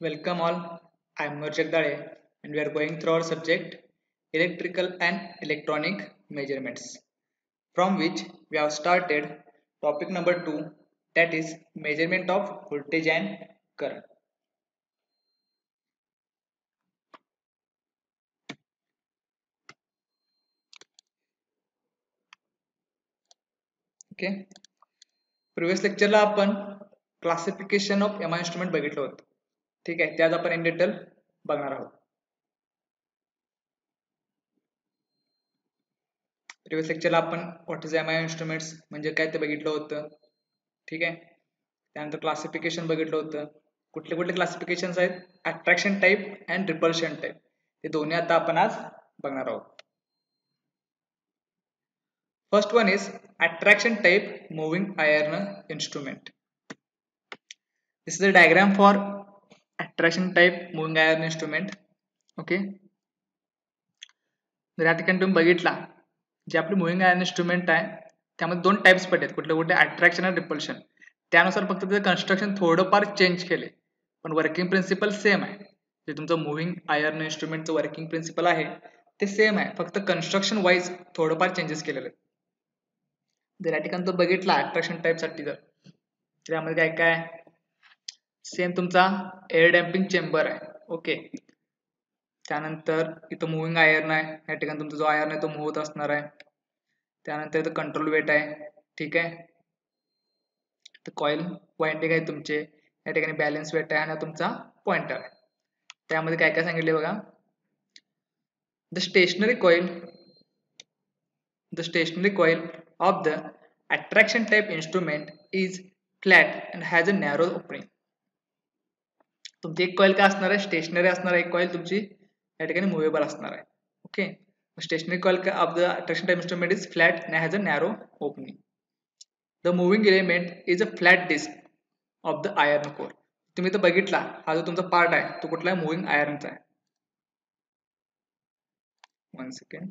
Welcome all. I am Nur Jagdale and we are going through our subject electrical and electronic measurements, from which we have started topic number 2, that is measurement of voltage and current. Okay. Previous लेक्चरला आपण classification of MI instrument बघितलं होतं. ठीक आहे, ते आज आपण in detail बघणार आहोत. प्रिव्हियस लेक्चरला आपण व्हॉट इज एमआय इन्स्ट्रुमेंट्स म्हणजे काय ते बघितलं होतं. ठीक आहे, त्यानंतर क्लासिफिकेशन बघितलं होतं. कुठले कुठले क्लासिफिकेशन्स आहेत, attraction type and repulsion type, हे दोन्ही आता आपण आज बघणार आहोत. First one is attraction type moving iron instrument. This is a diagram for attraction type moving iron instrument. Okay, जर या ठिकाणी तुम्ही बघितला, जे आपले मुव्हिंग आयर्न इन्स्ट्रुमेंट आहे त्यामध्ये दोन टाइप्स पडले, कुठले कुठले अट्रॅक्शन आणि रिपल्शन. त्यानुसार फक्त त्याचं कन्स्ट्रक्शन थोडंफार चेंज केले, पण वर्किंग प्रिन्सिपल सेम आहे. जे तुमचं मुव्हिंग आयर्न इन्स्ट्रुमेंटचं वर्किंग प्रिन्सिपल आहे ते सेम आहे, फक्त कन्स्ट्रक्शन वाईज थोडंफार चेंजेस केलेले. जर या ठिकाणी तो बघितला अट्रॅक्शन टाईप साठी, तर त्यामध्ये काय काय सेम तुमचा एअर डॅम्पिंग चेंबर आहे. ओके, त्यानंतर इथं मुव्हिंग आयर्न आहे, या ठिकाणी तुमचा जो आयर्न आहे तो मूव्ह होत असणार आहे. त्यानंतर इथं कंट्रोल वेट आहे. ठीक आहे, तर कॉईल वाइंडिंग आहे तुमचे, या ठिकाणी बॅलन्स वेट आहे आणि तुमचा पॉइंटर आहे. त्यामध्ये काय काय सांगितले बघा. The stationary coil of the attraction type instrument is flat and has a narrow opening. तुमची एक कॉइल काय असणार आहे, स्टेशनरी असणार आहे. एक कॉइल तुमची या ठिकाणी मुव्हेबल असणार आहे. Okay, stationary coil of the attraction type instrument is flat and has a narrow opening. The moving element is a flat disc of the iron core. तुम्ही तर बघितला, हा जो तुमचा पार्ट आहे तो कुठला आहे, मुव्हिंग आयर्नचा आहे. 1 सेकंड.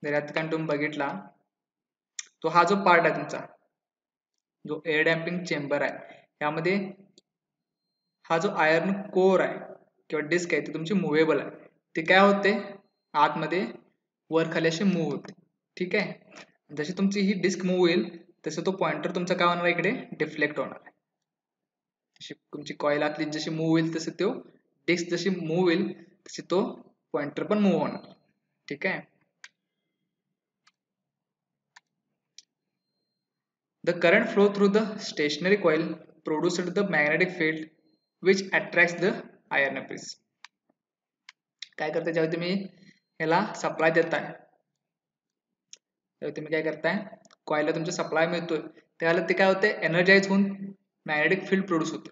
जर या ठिकाणी तुम्ही बघितला, तो हा जो पार्ट आहे तुमचा, जो एअर डॅम्पिंग चेंबर आहे, यामध्ये हा जो आयर्न कोर आहे किंवा डिस्क आहे ती तुमची मुव्हेबल आहे. ते काय होते, आतमध्ये वर खाली अशी मूव्ह होते. ठीक आहे, जशी तुमची ही डिस्क मूव्ह होईल तसं तो पॉइंटर तुमचा काय होणार, इकडे डिफ्लेक्ट होणार आहे. जशी तुमची कॉईल आतली जशी मूव्ह होईल तसं तो डिस्क जशी मूव्ह होईल तशी तो पॉइंटर पण मूव्ह होणार. ठीक आहे. The current flow through the stationary coil produces the magnetic field which attracts the iron piece. काय करते, जेव्हा तुम्ही ह्याला सप्लाय देताय, तेव्हा तुम्ही काय करताय, कॉइलला तुमचा सप्लाय मिळतोय त्यावेळेला ते काय होते, एनर्जाइज होऊन मॅग्नेटिक फील्ड प्रोड्यूस होते.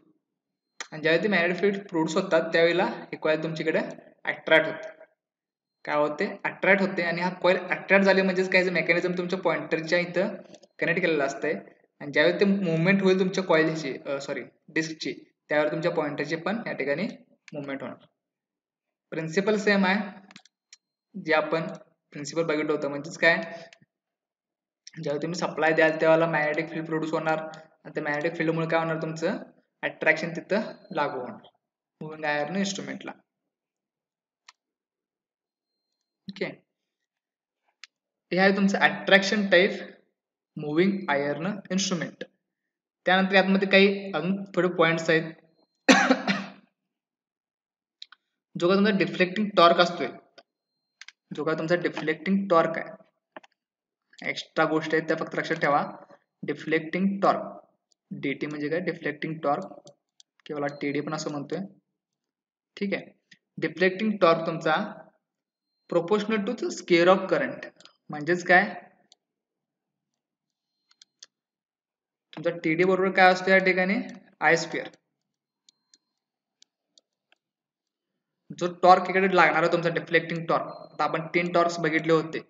आणि ज्यावेळी ते मॅग्नेटिक फील्ड प्रोड्यूस होतात त्यावेळेला ही कॉइल तुमच्याकडे अट्रॅक्ट होते. काय होते, अट्रॅक्ट होते. आणि हा कॉइल अट्रॅक्ट झाले म्हणजेच काय, मेकॅनिझम तुमच्या पॉइंटरच्या इथं कनेक्ट केलेलं असतंय. आणि ज्यावेळी ते मुवमेंट होईल तुमच्या कॉइलची डिस्कची, त्यावेळी तुमच्या पॉइंटरची पण या ठिकाणी मुवमेंट होणार. प्रिन्सिपल सेम आहे, जे आपण प्रिन्सिपल बघितलं होतं. म्हणजेच काय, ज्यावेळी तुम्ही सप्लाय द्याल त्यावेळेला मॅग्नेटिक फील्ड प्रोड्यूस होणार आणि त्या मॅग्नेटिक फील्डमुळे काय होणार, तुमचं अट्रॅक्शन तिथं लागू होणार मुव्हिंग आयर्न इन्स्ट्रुमेंटला. ओके, हे आहे तुमचं attraction type moving iron instrument. त्यानंतर यामध्ये काही अजून थोडे पॉइंट्स आहेत. जो का तुमचा डिफ्लेक्टिंग टॉर्क असतोय, जो का तुमचा डिफ्लेक्टिंग टॉर्क आहे, एक्स्ट्रा गोष्टी आहेत त्या फक्त लक्षात ठेवा. डिफ्लेक्टिंग टॉर्क, डीटी म्हणजे काय, डिफ्लेक्टिंग टॉर्क किंवा टीडी पण असं म्हणतोय. ठीक आहे, डिफ्लेक्टिंग टॉर्क तुमचा proportional to square of current. म्हणजेच काय, तुमचा टीडी बरोबर काय असतो या ठिकाणी, आय स्क्वेअर. जो टॉर्क इकडे लागणार आहे तुमचा डिफ्लेक्टिंग टॉर्क, आता आपण 3 टॉर्क्स बघितले होते.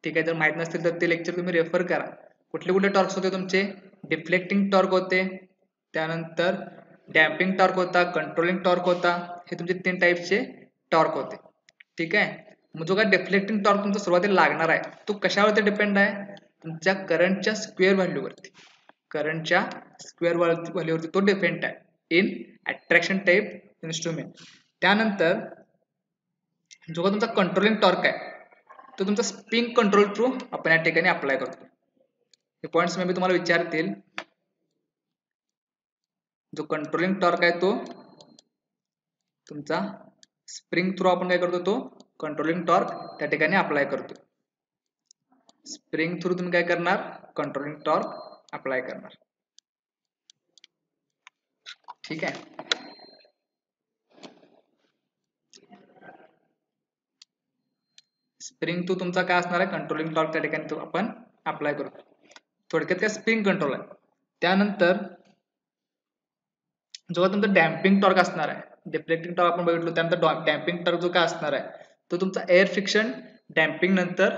ठीक आहे, जर माहित नसतील तर ते लेक्चर तुम्ही रेफर करा. कुठले कुठले टॉर्क्स होते तुमचे, डिफ्लेक्टिंग टॉर्क होते, त्यानंतर डॅम्पिंग टॉर्क होता, कंट्रोलिंग टॉर्क होता. हे तुमचे 3 टाईपचे टॉर्क होते. ठीक आहे, मग जो काय डिफ्लेक्टिंग टॉर्क तुमचा सुरुवातीला लागणार आहे तो कशावरती डिपेंड आहे, तुमच्या करंटच्या स्क्वेअर व्हॅल्यूवरती तो डिपेंड आहे इन अट्रॅक्शन टाइप इन्स्ट्रुमेंट. त्यानंतर जो का तुमचा कंट्रोलिंग टॉर्क आहे तो तुमचा स्प्रिंग कंट्रोल थ्रू आपण या ठिकाणी अप्लाय करतो. हे पॉइंट्स मी तुम्हाला विचारतील. जो कंट्रोलिंग टॉर्क आहे तो तुमचा स्प्रिंग थ्रू आपण काय करतो, तो कंट्रोलिंग टॉर्क त्या ठिकाणी अप्लाय करतो. स्प्रिंग थ्रू तुम्ही काय करणार, कंट्रोलिंग टॉर्क अप्लाय करणार. ठीक आहे. स्प्रिंग थ्रू तुमचा काय असणार आहे, कंट्रोलिंग टॉर्क त्या ठिकाणी तो आपण अप्लाय करतो. थोडक्यात काय स्प्रिंग कंट्रोल आहे. त्यानंतर जो तुमचा डॅम्पिंग टॉर्क असणार आहे, डिफ्लेक्टिंग टॉर्क आपण बघितलो, त्यानंतर डॅम्पिंग टॉर्क जो काय असणार आहे तो तुमचा एअर फ्रिक्शन डॅम्पिंग नंतर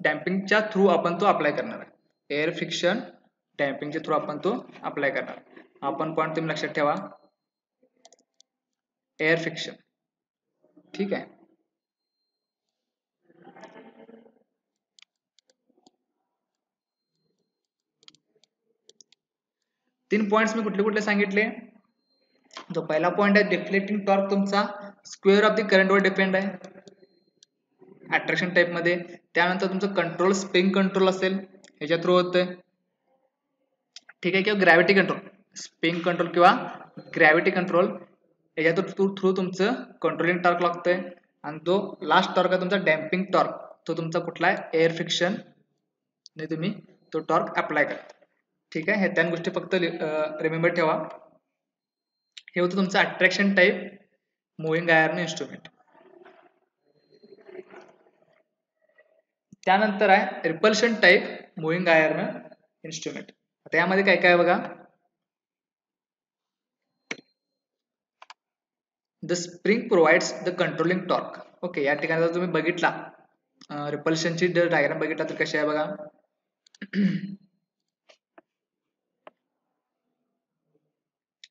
डॅम्पिंगच्या थ्रू आपण तो अप्लाय करणार आहे. एअर फ्रिक्शन डॅम्पिंगच्या थ्रू आपण तो अप्लाय करणार. आपण पॉइंट तुम्ही लक्षात ठेवा, एअर फ्रिक्शन. ठीक आहे. तीन पॉइंट्स मी कुठले कुठले सांगितले. जो पहिला पॉइंट आहे डिफ्लेक्टिंग टॉर्क तुमचा स्क्वेअर ऑफ द करंट वर डिपेंड आहे अट्रॅक्शन टाइप मध्ये. त्यानंतर तुमचं कंट्रोल स्प्रिंग कंट्रोल असेल ह्याच्या थ्रू होतंय. ठीक आहे. किंवा ग्रॅव्हिटी कंट्रोल, स्प्रिंग कंट्रोल किंवा ग्रॅव्हिटी कंट्रोल याच्या थ्रू तुमचं कंट्रोलिंग टॉर्क लागतंय. आणि तो लास्ट टॉर्क आहे तुमचा डॅम्पिंग टॉर्क, तो तुमचा कुठला आहे, एअर फ्रिक्शन ने तुम्ही तो टॉर्क अप्लाय करा. ठीक आहे. हे तीन गोष्टी फक्त रिमेंबर ठेवा. हे होतं तुमचं attraction type moving iron instrument. त्यानंतर आहे repulsion type moving iron instrument. आता यामध्ये काय काय बघा. The spring provides the controlling torque. Okay. या ठिकाणी जर तुम्ही बघितला रिपल्शनची डायग्राम बघितला तर कशी आहे बघा.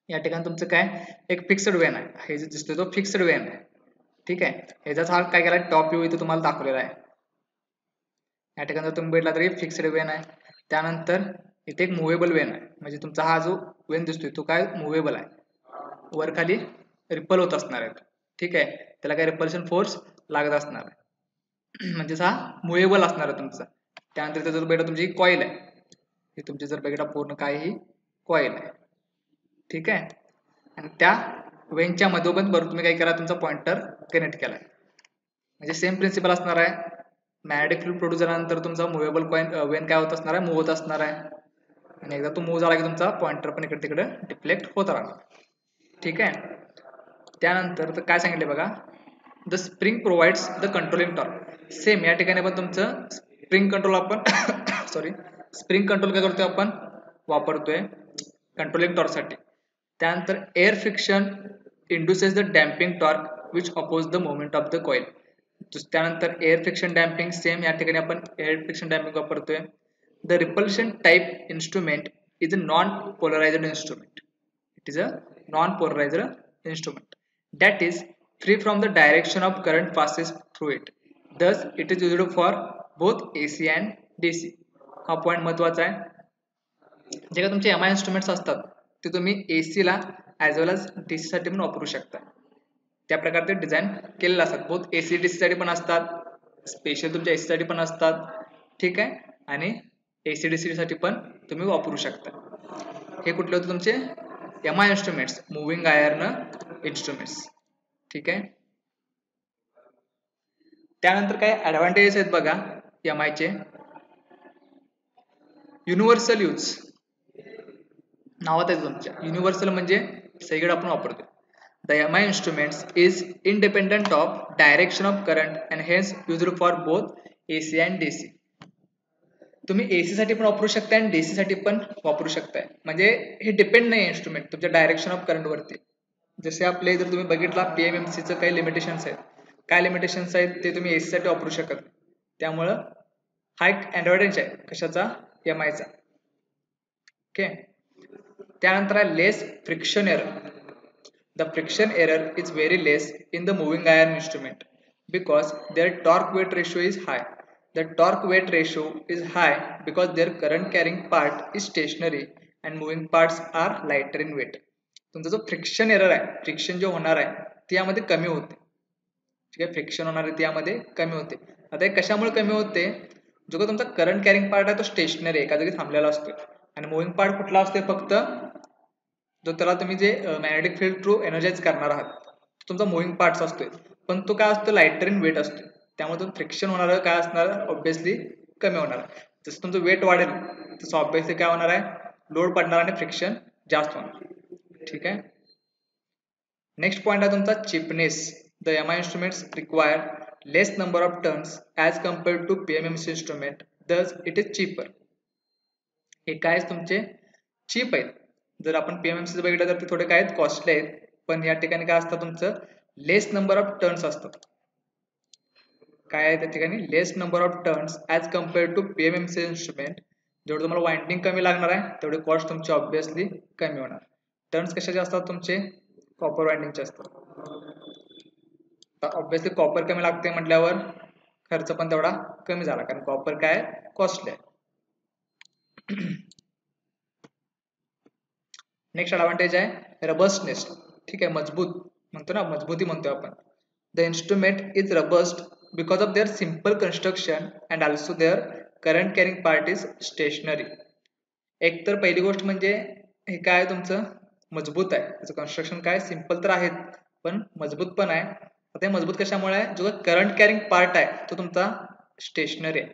या ठिकाणी तुमचं काय एक फिक्स्ड वेन आहे, हे जे दिसतोय तो फिक्स्ड वेन आहे. ठीक आहे. ह्याचाच हा काय केला टॉप व्ह्यू इथे तुम्हाला दाखवलेला आहे. या ठिकाणी जर तुम्ही बघितला तरी फिक्स्ड वेन आहे. त्यानंतर इथे एक मुव्हेबल वेन आहे, म्हणजे तुमचा हा जो वेन दिसतोय तो काय मुव्हेबल आहे, वर खाली रिपल होत असणार आहे. ठीक आहे. त्याला काय रिपल्शन फोर्स लागत असणार आहे, म्हणजेच हा मुव्हेबल असणार आहे तुमचा. त्यानंतर जर बघितला तुमची कॉईल आहे, ही तुमची जर बघितला पूर्ण काय ही कॉईल आहे. ठीक आहे. आणि त्या वेनच्या मधोमध बरोबर तुम्ही काय करा, तुमचा पॉइंटर कनेक्ट केलाय. म्हणजे सेम प्रिन्सिपल असणार आहे. मॅग्नेटिक फील्ड प्रोड्यूस झाल्यानंतर तुमचा मुव्हेबल वेन काय होत असणार आहे, मूव्ह होत असणार आहे. आणि एकदा तो मूव्ह झाला की तुमचा पॉइंटर पण इकडे तिकडे डिफ्लेक्ट होत राहणार. ठीक आहे. त्यानंतर तर काय सांगितले बघा, the spring provides the controlling torque. Same या ठिकाणी पण तुमचं स्प्रिंग कंट्रोल आपण सॉरी स्प्रिंग कंट्रोल काय करतोय, आपण वापरतोय कंट्रोलिंग टॉर्क साठी. त्यानंतर air friction induces the damping torque which oppose the movement of the coil. त्यानंतर एअर फ्रिक्शन डॅम्पिंग, सेम या ठिकाणी आपण एअर फ्रिक्शन डॅम्पिंग वापरतोय. The repulsion type instrument is a non polarized instrument. It is a non polarized instrument that is free from the direction of current passes through it. Thus it is used for both AC and DC. हा point महत्वाचा आहे. जे का तुमचे MI instruments असतात ते तुम्ही AC ला ॲज वेल एज DC साठी पण वापरू शकता. त्या प्रकारे ते डिझाईन केलेले असतात. बोथ AC DC साठी पण असतात, स्पेशल तुमच्या AC साठी पण असतात. ठीक आहे. आणि AC DC साठी पण तुम्ही वापरू शकता. हे कुठले होते तुमचे MI instruments, moving iron instruments. ठीक आहे. त्यानंतर काय ऍडव्हान्टेजेस आहेत बघा MI चे. युनिव्हर्सल यूज नावात आहे तुमच्या. युनिव्हर्सल म्हणजे सगळीकडे आपण वापरतो. The MI instruments is independent of direction of current and hence used for both AC and DC. तुम्ही AC साठी पण वापरू शकता आणि DC साठी पण वापरू शकताय. म्हणजे हे डिपेंड नाही इंस्ट्रुमेंट तुमच्या डायरेक्शन ऑफ करंट वरती. जसे आपले जर तुम्ही बघितला PMMC चं काही लिमिटेशन्स आहेत, काय लिमिटेशन्स आहेत ते तुम्ही AC साठी वापरू शकत. त्यामुळं हा एक ऍडव्हान्टेज आहे कशाचा, MI चा. ओके. त्यानंतर आहे less friction error. The friction error is very less in the moving iron instrument because their torque weight ratio is high. The torque weight ratio is high because their current carrying part is stationary and moving parts are lighter in weight. तुमचा जो friction error आहे, friction जो होणार आहे ते यामध्ये कमी होते. ठीक आहे, फ्रिक्शन होणार आहे ते यामध्ये कमी होते. आता हे कशामुळे कमी होते? जो का तुमचा करंट कॅरिंग पार्ट आहे तो स्टेशनरी एका जागी थांबलेला असतो आणि मुव्हिंग पार्ट कुठला असतो? फक्त जो त्याला तुम्ही जे मॅग्नेटिक फील्ड थ्रू एनर्जाइज करणार आहात तुमचा मुव्हिंग पार्ट्स असतोय, पण तो काय असतो? लाइटर इन वेट असतो. त्यामुळे तो फ्रिक्शन होणार काय असणार? ऑब्विसली कमी होणार. जसं तुमचं वेट वाढेल तसं ऑब्विसली काय होणार आहे? लोड पडणार आणि फ्रिक्शन जास्त होणार. ठीक आहे. नेक्स्ट पॉइंट आहे तुमचा cheapness. The MI instruments require less number of turns as compared to PMMC instrument, thus it is cheaper. हे काय तुमचे चीप आहेत. जर आपण पीएमएमसी बघितलं तर ते थोडे काय आहेत? कॉस्टली आहेत. पण या ठिकाणी काय असतं? तुमचं लेस नंबर ऑफ टर्न्स असतात. काय आहे त्या ठिकाणी? Less number of turns as compared to PMMC instrument. जेवढं तुम्हाला वाइंडिंग कमी लागणार आहे तेवढे कॉस्ट तुमची ऑब्विसली कमी होणार. टर्न्स कशाचे असतात तुमचे? कॉपर वाइंडिंगचे असतात. ऑब्विसली कॉपर कमी लागते म्हटल्यावर खर्च पण तेवढा कमी झाला, कारण कॉपर काय कॉस्टली आहे. नेक्स्ट ॲडव्हान्टेज आहे रबस्टनेस. ठीक आहे, मजबूत म्हणतो ना, मजबूती म्हणतो आपण. The instrument is robust because of their simple construction and also their current carrying part is stationary. एक तर पहिली गोष्ट म्हणजे हे काय तुमचं मजबूत आहे. त्याचं कन्स्ट्रक्शन काय सिम्पल तर आहेत पण मजबूत पण आहे. आता हे मजबूत कशामुळे आहे? जो करंट कॅरिंग पार्ट आहे तो तुमचा स्टेशनरी आहे,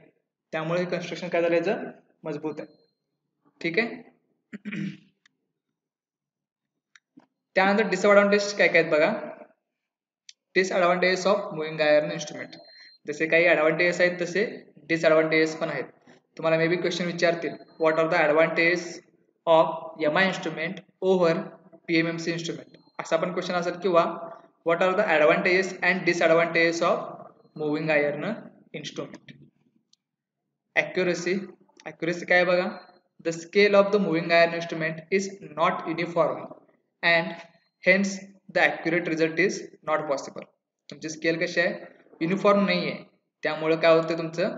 त्यामुळे हे कन्स्ट्रक्शन काय झालं याचं? मजबूत आहे. ठीक आहे. त्यानंतर डिसएडव्हान्टेज काय काय आहेत बघा. Disadvantages of moving iron instrument. जसे काही ॲडव्हान्टेजेस आहेत तसे डिसएडव्हान्टेजेस पण आहेत. तुम्हाला मे बी क्वेश्चन विचारतील, what are the advantages of MI instrument over PMMC instrument, असा पण क्वेश्चन असेल. किंवा what are the advantages and disadvantages of moving iron instrument. Accuracy. Accuracy काय बघा. The scale of the moving iron instrument is not uniform and hence the accurate result is not possible. तुमची scale कशी आहे? Uniform नाही आहे, त्यामुळे काय होतं? तुमचं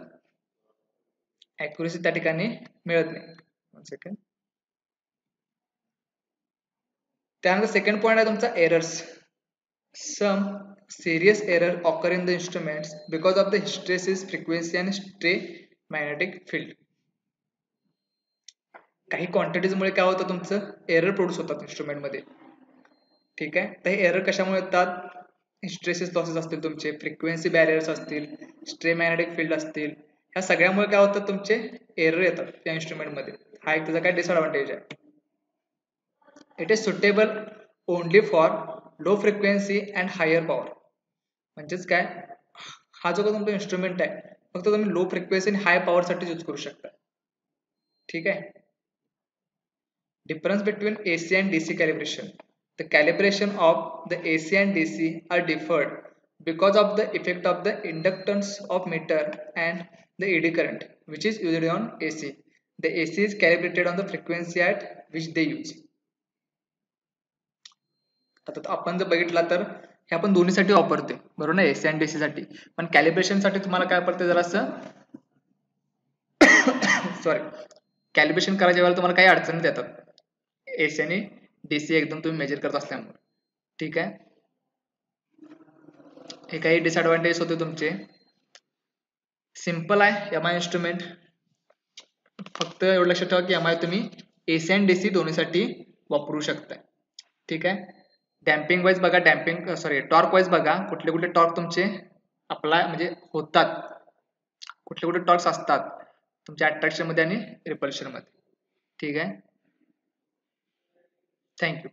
ॲक्युरसी त्या ठिकाणी मिळत नाही. 1 सेकंड. त्यानंतर सेकंड पॉइंट आहे तुमचा errors. Some serious error occur in the instruments because of the hysteresis frequency and stray magnetic field. काही क्वांटिटीज मुळे काय होतं? तुमचं एरर प्रोड्यूस होतात इंस्ट्रुमेंट मध्ये. ठीक आहे. तर हे एरर कशामुळे येतात? हिस्टेरेसिस लॉसेस असतील तुमचे, फ्रिक्वेन्सी बॅरियर्स असतील, स्ट्रे मॅग्नेटिक फील्ड असतील, ह्या सगळ्यामुळे काय होतं? तुमचे एरर येतात त्या इंस्ट्रुमेंट मध्ये. हा एक त्याचा काय डिसएडव्हान्टेज आहे. It is suitable only for low frequency and higher power. म्हणजेच काय, हा जो तुमचा इंस्ट्रुमेंट आहे फक्त तुम्ही लो फ्रिक्वेन्सी आणि हाय पॉवर साठी यूज करू शकता. ठीक आहे. Difference between AC and DC calibration. The calibration of the AC and DC are differed because of the effect of the inductance of meter and the eddy current which is used on AC. The AC is calibrated on the frequency at which they use. आता आपण जर बघितला तर हे आपण दोन्हीसाठी वापरते बरोबर ना, एसी आणि डीसी साठी. पण कॅलिब्रेशन साठी तुम्हाला काय पडते जरासं सॉरी, कॅलिब्रेशन करायच्या वेळेला तुम्हाला काही अडचणी येतात एसी आणि डीसी एकदम तुम्ही मेजर करत असल्यामुळे. ठीक आहे. हे काही डिसएडव्हान्टेज होते तुमचे. सिंपल आहे एमआय इंस्ट्रुमेंट. फक्त एवढं लक्षात ठेवा की एमआय तुम्ही एसी आणि डीसी दोन्हीसाठी वापरू शकता. ठीक आहे. डॅम्पिंग वाईज बघा, टॉर्क वाईज बघा कुठले कुठले टॉर्क तुमचे अप्लाय म्हणजे होतात, कुठले कुठले टॉर्क्स असतात तुमच्या अट्रॅक्शन मध्ये आणि रिपल्शन मध्ये. ठीक आहे. थँक्यू.